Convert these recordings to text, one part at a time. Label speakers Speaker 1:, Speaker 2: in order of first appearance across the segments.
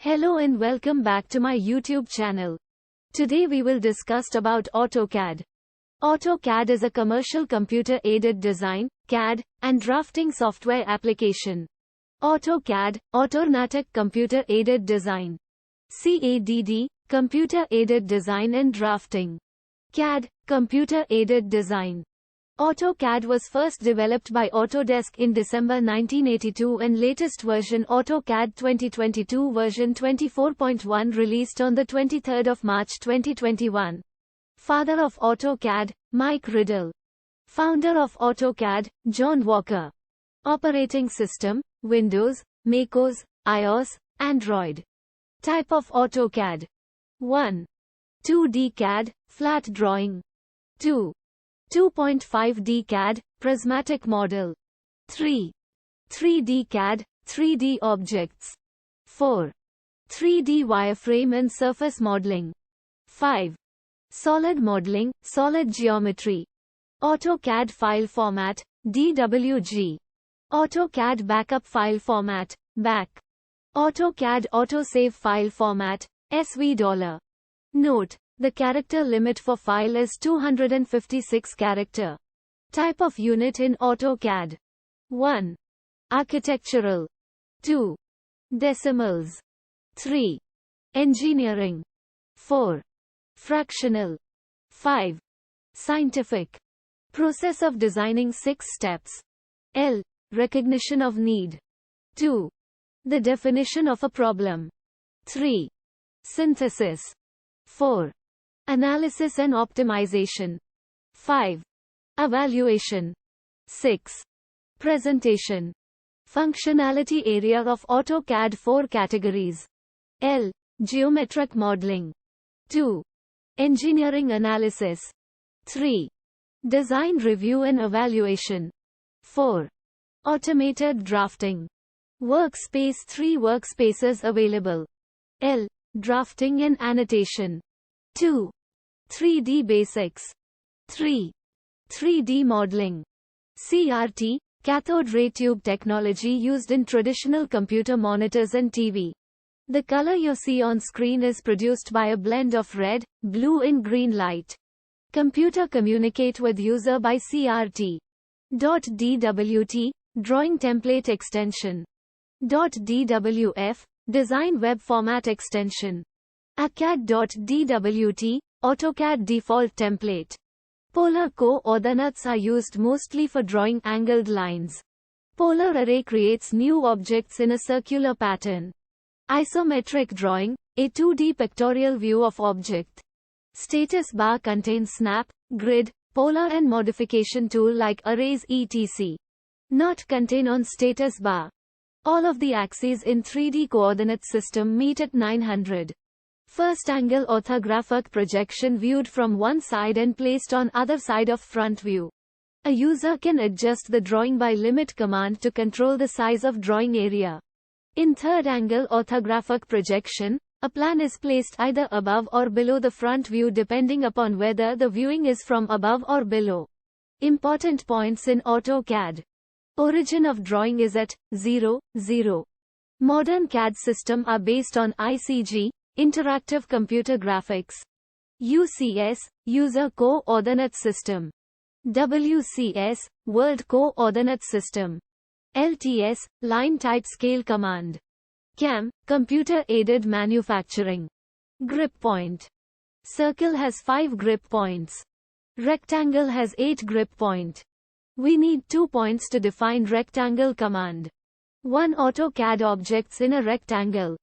Speaker 1: Hello and welcome back to my YouTube channel. Today we will discuss about AutoCAD. AutoCAD is a commercial computer-aided design, CAD, and drafting software application. AutoCAD, Automatic Computer-Aided Design. CADD, Computer-Aided Design and Drafting. CAD, Computer-Aided Design. AutoCAD was first developed by Autodesk in December 1982 and latest version AutoCAD 2022 version 24.1 released on the 23rd of March 2021. Father of AutoCAD, Mike Riddle. Founder of AutoCAD, John Walker. Operating system, Windows, macOS, iOS, Android. Type of AutoCAD. 1. 2D CAD, flat drawing. 2. 2.5D CAD, prismatic model. 3. 3D CAD, 3D objects. 4. 3D wireframe and surface modeling. 5. Solid modeling, solid geometry. AutoCAD file format, DWG. AutoCAD backup file format, BAC. AutoCAD autosave file format, SV$. Note: the character limit for file is 256 character. Type of unit in AutoCAD. 1. Architectural. 2. Decimals. 3. Engineering. 4. Fractional. 5. Scientific. Process of designing 6 steps. L. Recognition of need. 2. The definition of a problem. 3. Synthesis. 4. Analysis and optimization. 5. Evaluation. 6. Presentation. Functionality area of AutoCAD 4 categories. L. Geometric modeling. 2. Engineering analysis. 3. Design review and evaluation. 4. Automated drafting. Workspace. 3 workspaces available. L. Drafting and annotation. 2. 3D basics. 3. 3D modeling. CRT, cathode ray tube technology used in traditional computer monitors and TV. The color you see on screen is produced by a blend of red, blue and green light. Computer communicate with user by CRT. .dwt, drawing template extension. .dwf, design web format extension. AutoCAD.dwt, AutoCAD default template. Polar coordinates are used mostly for drawing angled lines. Polar array creates new objects in a circular pattern. Isometric drawing, a 2D pictorial view of object. Status bar contains snap, grid, polar and modification tool like arrays etc. Not contain on status bar. All of the axes in 3D coordinate system meet at 900. First angle orthographic projection viewed from one side and placed on other side of front view. A user can adjust the drawing by limit command to control the size of drawing area. In third angle orthographic projection, a plan is placed either above or below the front view depending upon whether the viewing is from above or below. Important points in AutoCAD. Origin of drawing is at 0, 0. Modern CAD system are based on ICG, Interactive Computer Graphics. UCS, User Coordinate System. WCS, World Coordinate System. LTS, Line Type Scale Command. CAM, Computer Aided Manufacturing. Grip point. Circle has 5 grip points. Rectangle has 8 grip point. We need 2 points to define rectangle command. 1 AutoCAD objects in a rectangle.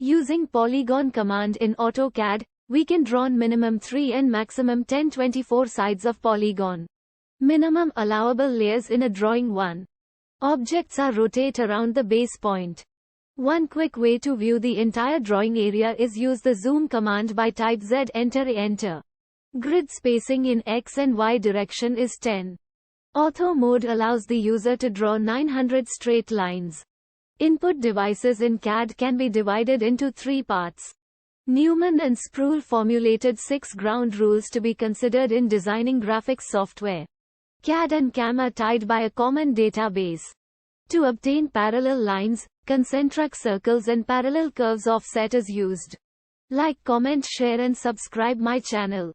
Speaker 1: Using polygon command in AutoCAD, we can draw minimum 3 and maximum 1024 sides of polygon. Minimum allowable layers in a drawing. 1. Objects are rotate around the base point. One quick way to view the entire drawing area is use the zoom command by type Z enter. Grid spacing in X and Y direction is 10. Ortho mode allows the user to draw 900 straight lines. Input devices in CAD can be divided into 3 parts. Newman and Sproul formulated 6 ground rules to be considered in designing graphics software. CAD and CAM are tied by a common database. To obtain parallel lines, concentric circles and parallel curves offset is used. Like, comment, share and subscribe my channel.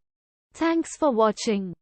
Speaker 1: Thanks for watching.